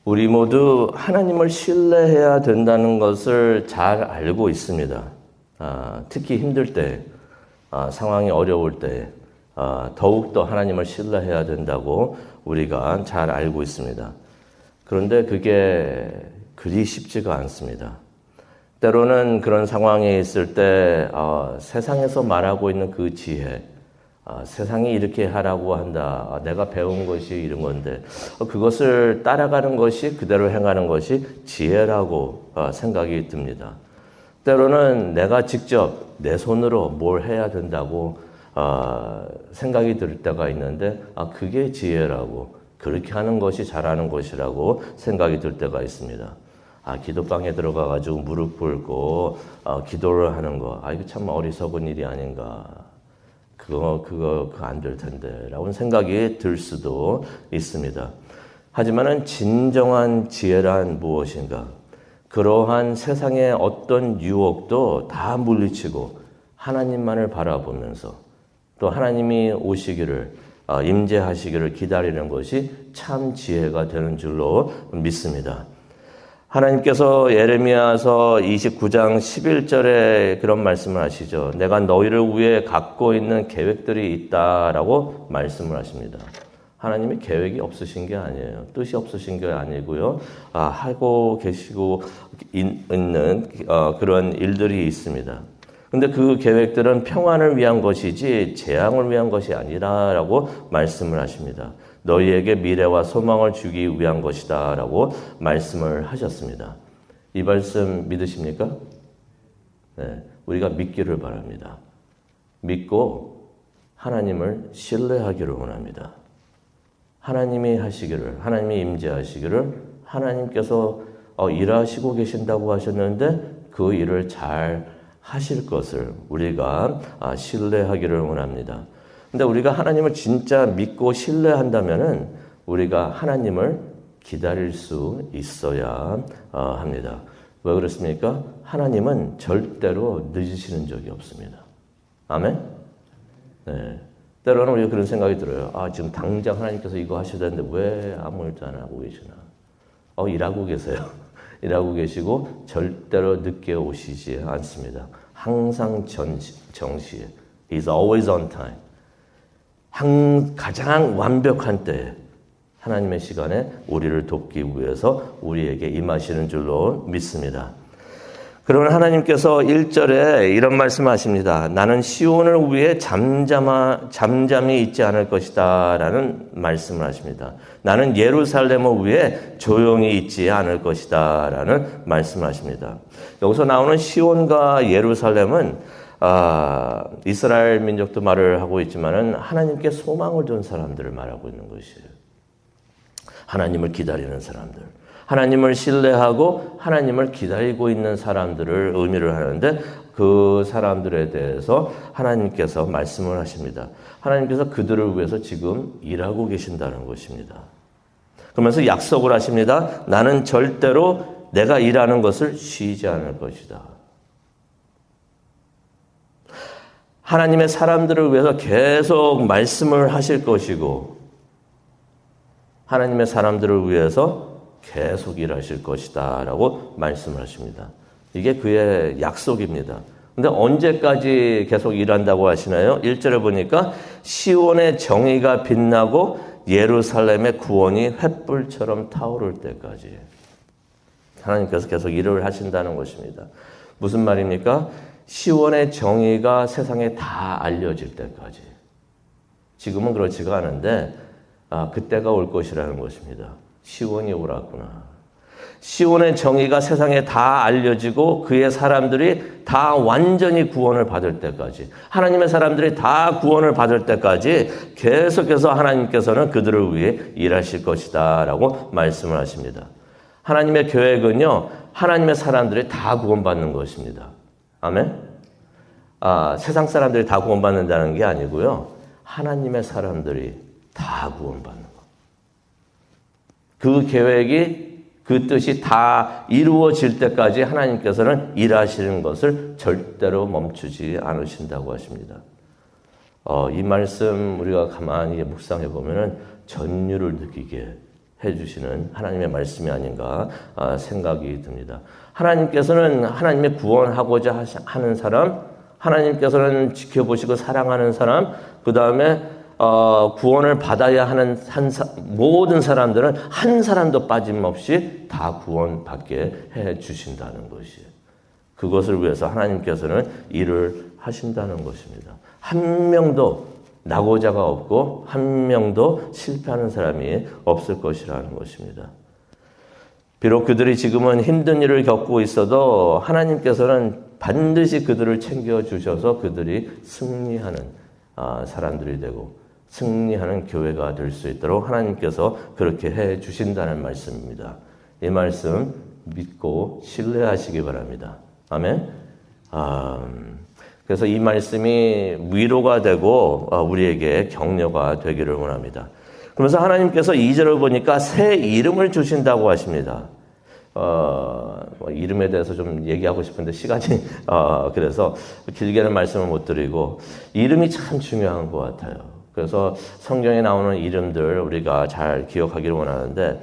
우리 모두 하나님을 신뢰해야 된다는 것을 잘 알고 있습니다. 특히 힘들 때, 상황이 어려울 때 더욱더 하나님을 신뢰해야 된다고 우리가 잘 알고 있습니다. 그런데 그게 그리 쉽지가 않습니다. 때로는 그런 상황에 있을 때 세상에서 말하고 있는 그 지혜, 세상이 이렇게 하라고 한다. 내가 배운 것이 이런 건데 그것을 따라가는 것이, 그대로 행하는 것이 지혜라고 생각이 듭니다. 때로는 내가 직접 내 손으로 뭘 해야 된다고 생각이 들 때가 있는데 그게 지혜라고, 그렇게 하는 것이 잘하는 것이라고 생각이 들 때가 있습니다. 기도방에 들어가가지고 무릎 꿇고 기도를 하는 거, 이거 참 어리석은 일이 아닌가. 그거 안 될 텐데 라고 생각이 들 수도 있습니다. 하지만은 진정한 지혜란 무엇인가? 그러한 세상의 어떤 유혹도 다 물리치고 하나님만을 바라보면서 또 하나님이 오시기를, 임재하시기를 기다리는 것이 참 지혜가 되는 줄로 믿습니다. 하나님께서 예레미야서 29장 11절에 그런 말씀을 하시죠. 내가 너희를 위해 갖고 있는 계획들이 있다라고 말씀을 하십니다. 하나님이 계획이 없으신 게 아니에요. 뜻이 없으신 게 아니고요. 하고 계시고 있는 그런 일들이 있습니다. 근데 그 계획들은 평안을 위한 것이지 재앙을 위한 것이 아니라라고 말씀을 하십니다. 너희에게 미래와 소망을 주기 위한 것이다 라고 말씀을 하셨습니다. 이 말씀 믿으십니까? 네, 우리가 믿기를 바랍니다. 믿고 하나님을 신뢰하기를 원합니다. 하나님이 하시기를, 하나님이 임재하시기를, 하나님께서 일하시고 계신다고 하셨는데 그 일을 잘 하실 것을 우리가 신뢰하기를 원합니다. 근데 우리가 하나님을 진짜 믿고 신뢰한다면은 우리가 하나님을 기다릴 수 있어야 합니다. 왜 그렇습니까? 하나님은 절대로 늦으시는 적이 없습니다. 아멘? 네. 때로는 우리가 그런 생각이 들어요. 지금 당장 하나님께서 이거 하셔야 되는데 왜 아무 일도 안 하고 계시나? 일하고 계세요. 일하고 계시고 절대로 늦게 오시지 않습니다. 항상 정시에. He's always on time. 가장 완벽한 때에 하나님의 시간에 우리를 돕기 위해서 우리에게 임하시는 줄로 믿습니다. 그러면 하나님께서 1절에 이런 말씀하십니다. 나는 시온을 위해 잠잠히 있지 않을 것이다 라는 말씀을 하십니다. 나는 예루살렘을 위해 조용히 있지 않을 것이다 라는 말씀을 하십니다. 여기서 나오는 시온과 예루살렘은 이스라엘 민족도 말을 하고 있지만은 하나님께 소망을 둔 사람들을 말하고 있는 것이에요. 하나님을 기다리는 사람들, 하나님을 신뢰하고 하나님을 기다리고 있는 사람들을 의미를 하는데 그 사람들에 대해서 하나님께서 말씀을 하십니다. 하나님께서 그들을 위해서 지금 일하고 계신다는 것입니다. 그러면서 약속을 하십니다. 나는 절대로 내가 일하는 것을 쉬지 않을 것이다. 하나님의 사람들을 위해서 계속 말씀을 하실 것이고 하나님의 사람들을 위해서 계속 일하실 것이다 라고 말씀을 하십니다. 이게 그의 약속입니다. 근데 언제까지 계속 일한다고 하시나요? 1절에 보니까 시온의 정의가 빛나고 예루살렘의 구원이 횃불처럼 타오를 때까지 하나님께서 계속 일을 하신다는 것입니다. 무슨 말입니까? 시온의 정의가 세상에 다 알려질 때까지. 지금은 그렇지가 않은데 그때가 올 것이라는 것입니다. 시온이 오랐구나. 시온의 정의가 세상에 다 알려지고 그의 사람들이 다 완전히 구원을 받을 때까지, 하나님의 사람들이 다 구원을 받을 때까지 계속해서 하나님께서는 그들을 위해 일하실 것이다 라고 말씀을 하십니다. 하나님의 계획은요, 하나님의 사람들이 다 구원받는 것입니다. 아멘? 세상 사람들이 다 구원받는다는 게 아니고요. 하나님의 사람들이 다 구원받는 것. 그 계획이, 그 뜻이 다 이루어질 때까지 하나님께서는 일하시는 것을 절대로 멈추지 않으신다고 하십니다. 이 말씀 우리가 가만히 묵상해 보면은 전율을 느끼게 해주시는 하나님의 말씀이 아닌가 생각이 듭니다. 하나님께서는 하나님의 구원하고자 하는 사람, 하나님께서는 지켜보시고 사랑하는 사람, 그 다음에 구원을 받아야 하는 모든 사람들은 한 사람도 빠짐없이 다 구원받게 해주신다는 것이에요. 그것을 위해서 하나님께서는 일을 하신다는 것입니다. 한 명도 낙오자가 없고 한 명도 실패하는 사람이 없을 것이라는 것입니다. 비록 그들이 지금은 힘든 일을 겪고 있어도 하나님께서는 반드시 그들을 챙겨주셔서 그들이 승리하는 사람들이 되고 승리하는 교회가 될 수 있도록 하나님께서 그렇게 해주신다는 말씀입니다. 이 말씀 믿고 신뢰하시기 바랍니다. 아멘. 그래서 이 말씀이 위로가 되고 우리에게 격려가 되기를 원합니다. 그러면서 하나님께서 2절을 보니까 새 이름을 주신다고 하십니다. 이름에 대해서 좀 얘기하고 싶은데 시간이 그래서 길게는 말씀을 못 드리고 이름이 참 중요한 것 같아요. 그래서 성경에 나오는 이름들 우리가 잘 기억하기를 원하는데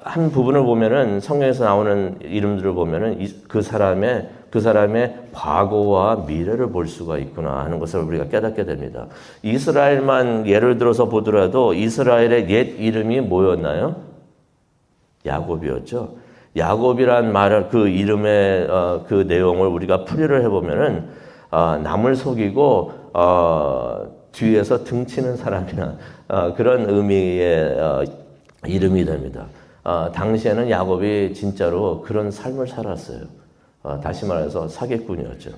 한 부분을 보면은 성경에서 나오는 이름들을 보면은 그 사람의 과거와 미래를 볼 수가 있구나 하는 것을 우리가 깨닫게 됩니다. 이스라엘만 예를 들어서 보더라도 이스라엘의 옛 이름이 뭐였나요? 야곱이었죠. 야곱이란 말을 그 이름의 그 내용을 우리가 풀이를 해보면은 남을 속이고 뒤에서 등치는 사람이나 그런 의미의 이름이 됩니다. 당시에는 야곱이 진짜로 그런 삶을 살았어요. 다시 말해서 사기꾼이었죠.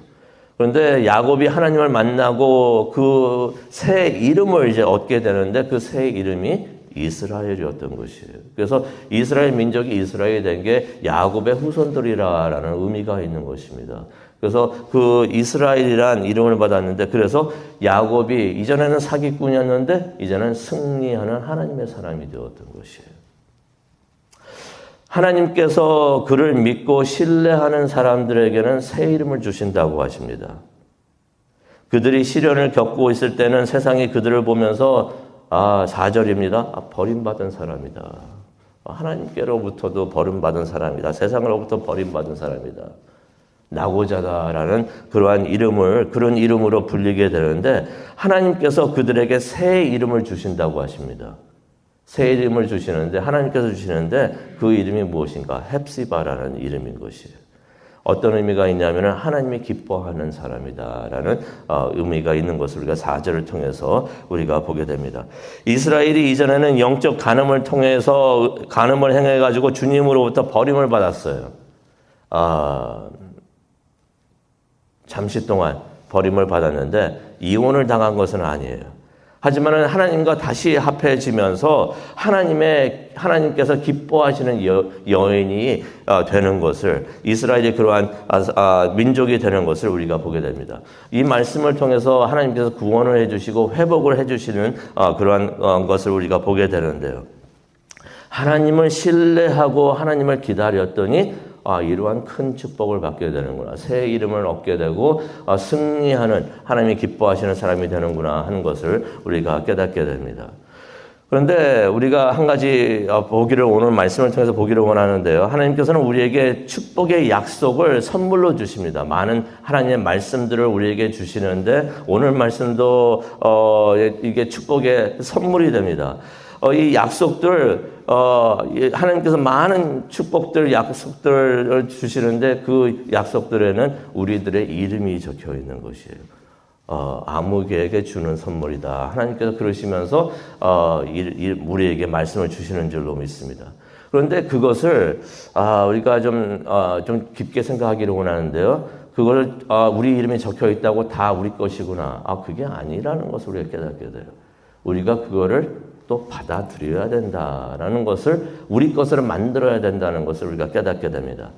그런데 야곱이 하나님을 만나고 그 새 이름을 이제 얻게 되는데 그 새 이름이 이스라엘이었던 것이에요. 그래서 이스라엘 민족이 이스라엘이 된 게 야곱의 후손들이라는 의미가 있는 것입니다. 그래서 그 이스라엘이란 이름을 받았는데 그래서 야곱이 이전에는 사기꾼이었는데 이제는 승리하는 하나님의 사람이 되었던 것이에요. 하나님께서 그를 믿고 신뢰하는 사람들에게는 새 이름을 주신다고 하십니다. 그들이 시련을 겪고 있을 때는 세상이 그들을 보면서 4절입니다. 버림받은 사람이다. 하나님께로부터도 버림받은 사람이다. 세상으로부터 버림받은 사람이다. 낙오자다라는 그러한 그런 이름으로 불리게 되는데 하나님께서 그들에게 새 이름을 주신다고 하십니다. 새 이름을 주시는데 하나님께서 주시는데 그 이름이 무엇인가? 헵시바라는 이름인 것이에요. 어떤 의미가 있냐면 하나님이 기뻐하는 사람이다라는 의미가 있는 것을 우리가 4절을 통해서 우리가 보게 됩니다. 이스라엘이 이전에는 영적 간음을 통해서 간음을 행해가지고 주님으로부터 버림을 받았어요. 잠시 동안 버림을 받았는데 이혼을 당한 것은 아니에요. 하지만 하나님과 다시 합해지면서 하나님께서 기뻐하시는 여인이 되는 것을 이스라엘이 그러한 민족이 되는 것을 우리가 보게 됩니다. 이 말씀을 통해서 하나님께서 구원을 해주시고 회복을 해주시는 그러한 것을 우리가 보게 되는데요. 하나님을 신뢰하고 하나님을 기다렸더니 이러한 큰 축복을 받게 되는구나. 새 이름을 얻게 되고 승리하는 하나님이 기뻐하시는 사람이 되는구나 하는 것을 우리가 깨닫게 됩니다. 그런데 우리가 한 가지 오늘 말씀을 통해서 보기를 원하는데요. 하나님께서는 우리에게 축복의 약속을 선물로 주십니다. 많은 하나님의 말씀들을 우리에게 주시는데 오늘 말씀도 이게 축복의 선물이 됩니다. 이 약속들 하나님께서 많은 약속들을 주시는데 그 약속들에는 우리들의 이름이 적혀 있는 것이에요. 아무개에게 주는 선물이다. 하나님께서 그러시면서 우리에게 말씀을 주시는 줄로 믿습니다. 그런데 그것을 우리가 좀 깊게 생각하기를 원하는데요. 그걸 우리 이름이 적혀 있다고 다 우리 것이구나. 그게 아니라는 것을 우리가 깨닫게 돼요. 우리가 그거를 또 받아들여야 된다라는 것을 우리 것으로 만들어야 된다는 것을 우리가 깨닫게 됩니다.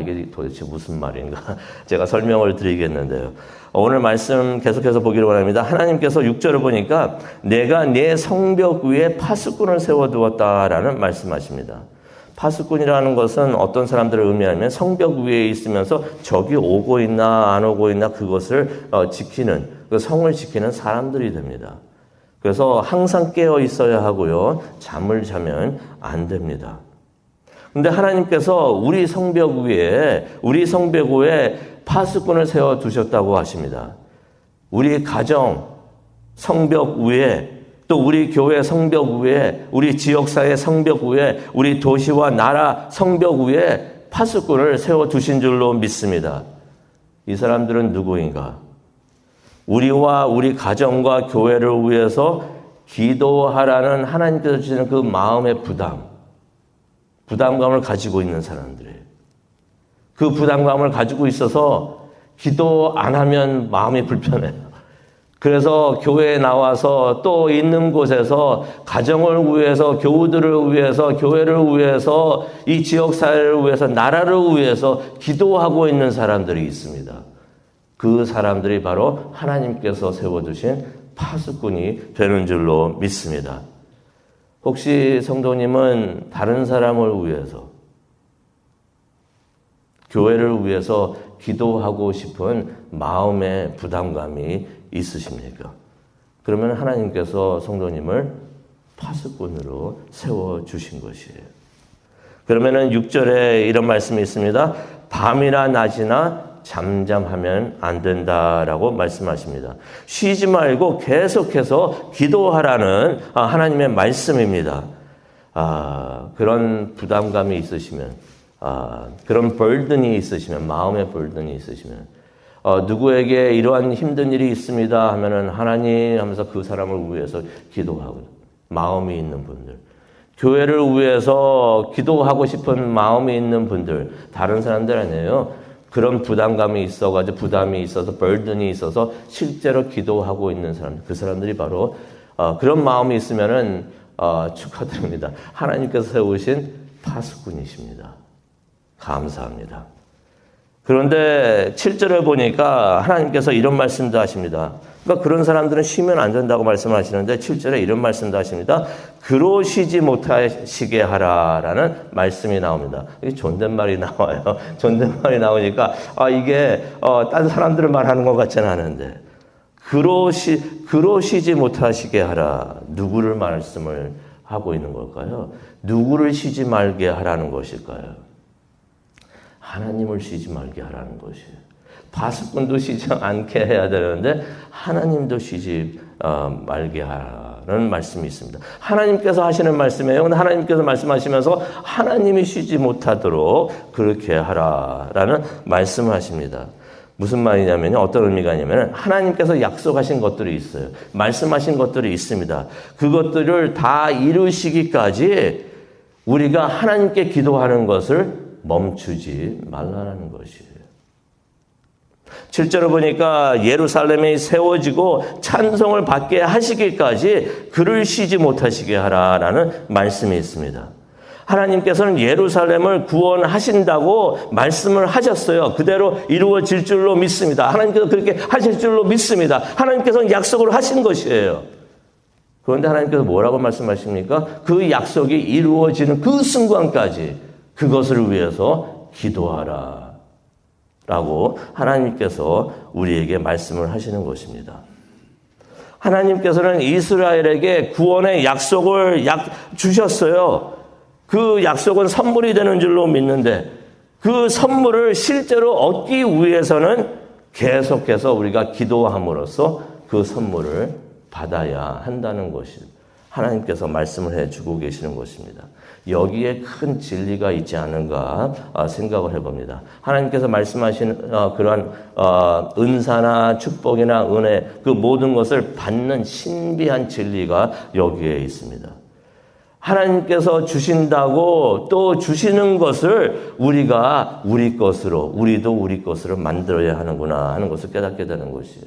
이게 도대체 무슨 말인가? 제가 설명을 드리겠는데요. 오늘 말씀 계속해서 보기를 원합니다. 하나님께서 6절을 보니까 내가 내 성벽 위에 파수꾼을 세워두었다라는 말씀하십니다. 파수꾼이라는 것은 어떤 사람들을 의미하면 성벽 위에 있으면서 적이 오고 있나 안 오고 있나 그것을 지키는 그 성을 지키는 사람들이 됩니다. 그래서 항상 깨어 있어야 하고요. 잠을 자면 안 됩니다. 근데 하나님께서 우리 성벽 위에 파수꾼을 세워 두셨다고 하십니다. 우리 가정 성벽 위에, 또 우리 교회 성벽 위에, 우리 지역사회 성벽 위에, 우리 도시와 나라 성벽 위에 파수꾼을 세워 두신 줄로 믿습니다. 이 사람들은 누구인가? 우리와 우리 가정과 교회를 위해서 기도하라는 하나님께서 주시는 그 마음의 부담감을 가지고 있는 사람들이에요. 그 부담감을 가지고 있어서 기도 안 하면 마음이 불편해요. 그래서 교회에 나와서 또 있는 곳에서 가정을 위해서, 교우들을 위해서, 교회를 위해서, 이 지역사회를 위해서, 나라를 위해서 기도하고 있는 사람들이 있습니다. 그 사람들이 바로 하나님께서 세워두신 파수꾼이 되는 줄로 믿습니다. 혹시 성도님은 다른 사람을 위해서, 교회를 위해서 기도하고 싶은 마음의 부담감이 있으십니까? 그러면 하나님께서 성도님을 파수꾼으로 세워주신 것이에요. 그러면은 6절에 이런 말씀이 있습니다. 밤이나 낮이나 잠잠하면 안 된다라고 말씀하십니다. 쉬지 말고 계속해서 기도하라는 하나님의 말씀입니다. 그런 부담감이 있으시면, 그런 burden이 있으시면, 마음의 burden이 있으시면, 누구에게 이러한 힘든 일이 있습니다 하면은 하나님 하면서 그 사람을 위해서 기도하고, 마음이 있는 분들, 교회를 위해서 기도하고 싶은 마음이 있는 분들, 다른 사람들 아니에요. 그런 부담감이 있어가지고, 부담이 있어서, burden이 있어서 실제로 기도하고 있는 사람들, 그 사람들이 바로 그런 마음이 있으면은 축하드립니다. 하나님께서 세우신 파수꾼이십니다. 감사합니다. 그런데 7절에 보니까 하나님께서 이런 말씀도 하십니다. 그러니까 그런 사람들은 쉬면 안 된다고 말씀하시는데 7절에 이런 말씀도 하십니다. 그로 쉬지 못하시게 하라라는 말씀이 나옵니다. 이게 존댓말이 나와요. 존댓말이 나오니까 이게 딴 사람들을 말하는 것 같지는 않은데 그로 쉬지 못하시게 하라. 누구를 말씀을 하고 있는 걸까요? 누구를 쉬지 말게 하라는 것일까요? 하나님을 쉬지 말게 하라는 것이에요. 파수꾼도 쉬지 않게 해야 되는데 하나님도 쉬지 말게 하라는 말씀이 있습니다. 하나님께서 하시는 말씀이에요. 근데 하나님께서 말씀하시면서 하나님이 쉬지 못하도록 그렇게 하라라는 말씀을 하십니다. 무슨 말이냐면 어떤 의미가 있냐면 하나님께서 약속하신 것들이 있어요. 말씀하신 것들이 있습니다. 그것들을 다 이루시기까지 우리가 하나님께 기도하는 것을 멈추지 말라는 것이에요. 7절을 보니까 예루살렘이 세워지고 찬송을 받게 하시기까지 그를 쉬지 못하시게 하라라는 말씀이 있습니다. 하나님께서는 예루살렘을 구원하신다고 말씀을 하셨어요. 그대로 이루어질 줄로 믿습니다. 하나님께서 그렇게 하실 줄로 믿습니다. 하나님께서는 약속을 하신 것이에요. 그런데 하나님께서 뭐라고 말씀하십니까? 그 약속이 이루어지는 그 순간까지 그것을 위해서 기도하라 라고 하나님께서 우리에게 말씀을 하시는 것입니다. 하나님께서는 이스라엘에게 구원의 약속을 주셨어요. 그 약속은 선물이 되는 줄로 믿는데 그 선물을 실제로 얻기 위해서는 계속해서 우리가 기도함으로써 그 선물을 받아야 한다는 것이 하나님께서 말씀을 해주고 계시는 것입니다. 여기에 큰 진리가 있지 않은가 생각을 해봅니다. 하나님께서 말씀하신 그러한 은사나 축복이나 은혜 그 모든 것을 받는 신비한 진리가 여기에 있습니다. 하나님께서 주신다고 또 주시는 것을 우리가 우리도 우리 것으로 만들어야 하는구나 하는 것을 깨닫게 되는 것이에요.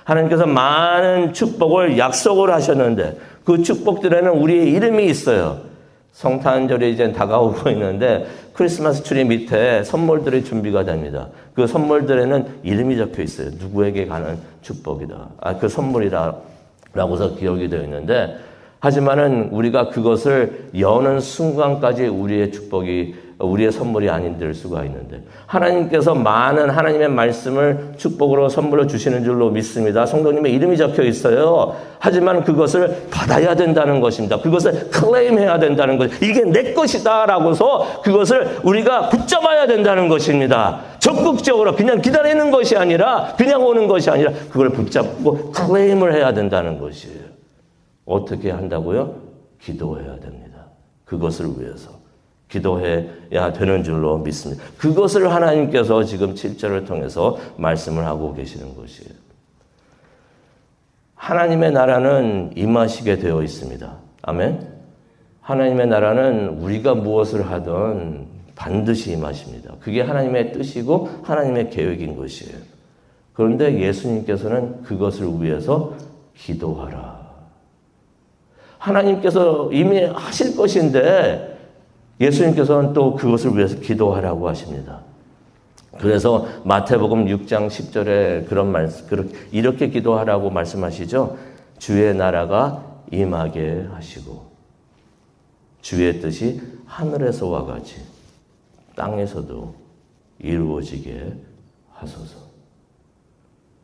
하나님께서 많은 축복을 약속을 하셨는데 그 축복들에는 우리의 이름이 있어요. 성탄절이 이제 다가오고 있는데 크리스마스 트리 밑에 선물들이 준비가 됩니다. 그 선물들에는 이름이 적혀 있어요. 누구에게 가는 축복이다. 그 선물이라고서 기억이 되어 있는데 하지만은 우리가 그것을 여는 순간까지 우리의 축복이 우리의 선물이 아닌 될 수가 있는데 하나님께서 많은 하나님의 말씀을 축복으로 선물로 주시는 줄로 믿습니다. 성도님의 이름이 적혀 있어요. 하지만 그것을 받아야 된다는 것입니다. 그것을 클레임해야 된다는 것. 이게 내 것이다 라고서 그것을 우리가 붙잡아야 된다는 것입니다. 적극적으로 그냥 기다리는 것이 아니라 그냥 오는 것이 아니라 그걸 붙잡고 클레임을 해야 된다는 것이에요. 어떻게 한다고요? 기도해야 됩니다. 그것을 위해서. 기도해야 되는 줄로 믿습니다. 그것을 하나님께서 지금 7절을 통해서 말씀을 하고 계시는 것이에요. 하나님의 나라는 임하시게 되어 있습니다. 아멘. 하나님의 나라는 우리가 무엇을 하든 반드시 임하십니다. 그게 하나님의 뜻이고 하나님의 계획인 것이에요. 그런데 예수님께서는 그것을 위해서 기도하라. 하나님께서 이미 하실 것인데 예수님께서는 또 그것을 위해서 기도하라고 하십니다. 그래서 마태복음 6장 10절에 그런 말씀, 이렇게 기도하라고 말씀하시죠. 주의 나라가 임하게 하시고 주의 뜻이 하늘에서와 같이 땅에서도 이루어지게 하소서.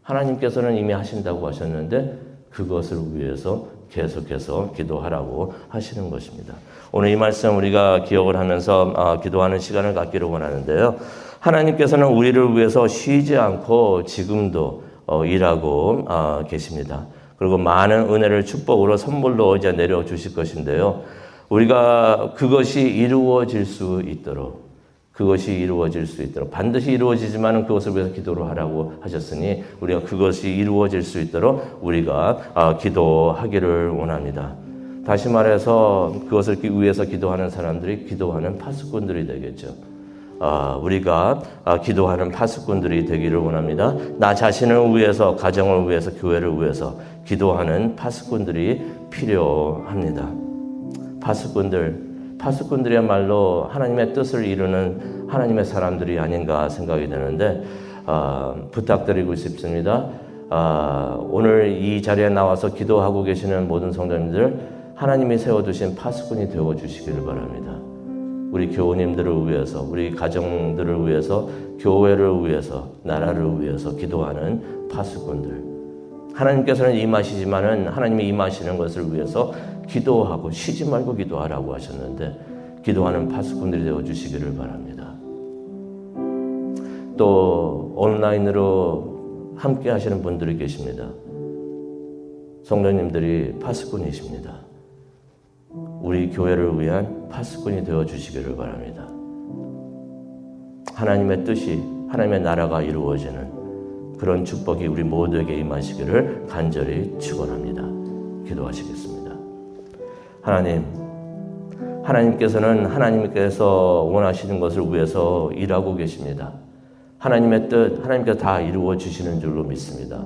하나님께서는 이미 하신다고 하셨는데 그것을 위해서 계속해서 기도하라고 하시는 것입니다. 오늘 이 말씀 우리가 기억을 하면서 기도하는 시간을 갖기를 원하는데요. 하나님께서는 우리를 위해서 쉬지 않고 지금도 일하고 계십니다. 그리고 많은 은혜를 축복으로 선물로 이제 내려주실 것인데요. 우리가 그것이 이루어질 수 있도록 반드시 이루어지지만 그것을 위해서 기도를 하라고 하셨으니 우리가 그것이 이루어질 수 있도록 우리가 기도하기를 원합니다. 다시 말해서 그것을 위해서 기도하는 사람들이 기도하는 파수꾼들이 되겠죠. 우리가 기도하는 파수꾼들이 되기를 원합니다. 나 자신을 위해서, 가정을 위해서, 교회를 위해서 기도하는 파수꾼들이 필요합니다. 파수꾼들이야말로 하나님의 뜻을 이루는 하나님의 사람들이 아닌가 생각이 되는데 부탁드리고 싶습니다. 오늘 이 자리에 나와서 기도하고 계시는 모든 성도님들 하나님이 세워두신 파수꾼이 되어주시기를 바랍니다. 우리 교우님들을 위해서, 우리 가정들을 위해서, 교회를 위해서, 나라를 위해서 기도하는 파수꾼들. 하나님께서는 임하시지만은 하나님이 임하시는 것을 위해서 기도하고 쉬지 말고 기도하라고 하셨는데 기도하는 파수꾼들이 되어주시기를 바랍니다. 또 온라인으로 함께 하시는 분들이 계십니다. 성도님들이 파수꾼이십니다. 우리 교회를 위한 파수꾼이 되어주시기를 바랍니다. 하나님의 뜻이, 하나님의 나라가 이루어지는 그런 축복이 우리 모두에게 임하시기를 간절히 축원합니다. 기도하시겠습니다. 하나님께서는 하나님께서 원하시는 것을 위해서 일하고 계십니다. 하나님의 뜻, 하나님께서 다 이루어 주시는 줄로 믿습니다.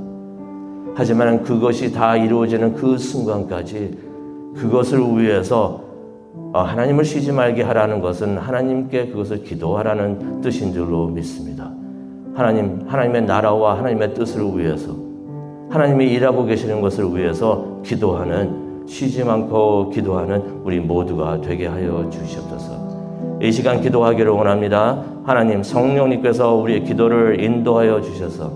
하지만 그것이 다 이루어지는 그 순간까지 그것을 위해서 하나님을 쉬지 말게 하라는 것은 하나님께 그것을 기도하라는 뜻인 줄로 믿습니다. 하나님의 나라와 하나님의 뜻을 위해서 하나님이 일하고 계시는 것을 위해서 기도하는, 쉬지 않고 기도하는 우리 모두가 되게 하여 주시옵소서. 이 시간 기도하기를 원합니다. 하나님, 성령님께서 우리의 기도를 인도하여 주셔서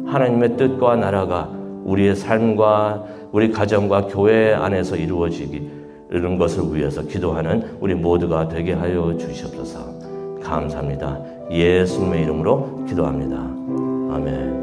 하나님의 뜻과 나라가 우리의 삶과 우리 가정과 교회 안에서 이루어지는 것을 위해서 기도하는 우리 모두가 되게 하여 주시옵소서. 감사합니다. 예수님의 이름으로 기도합니다. 아멘.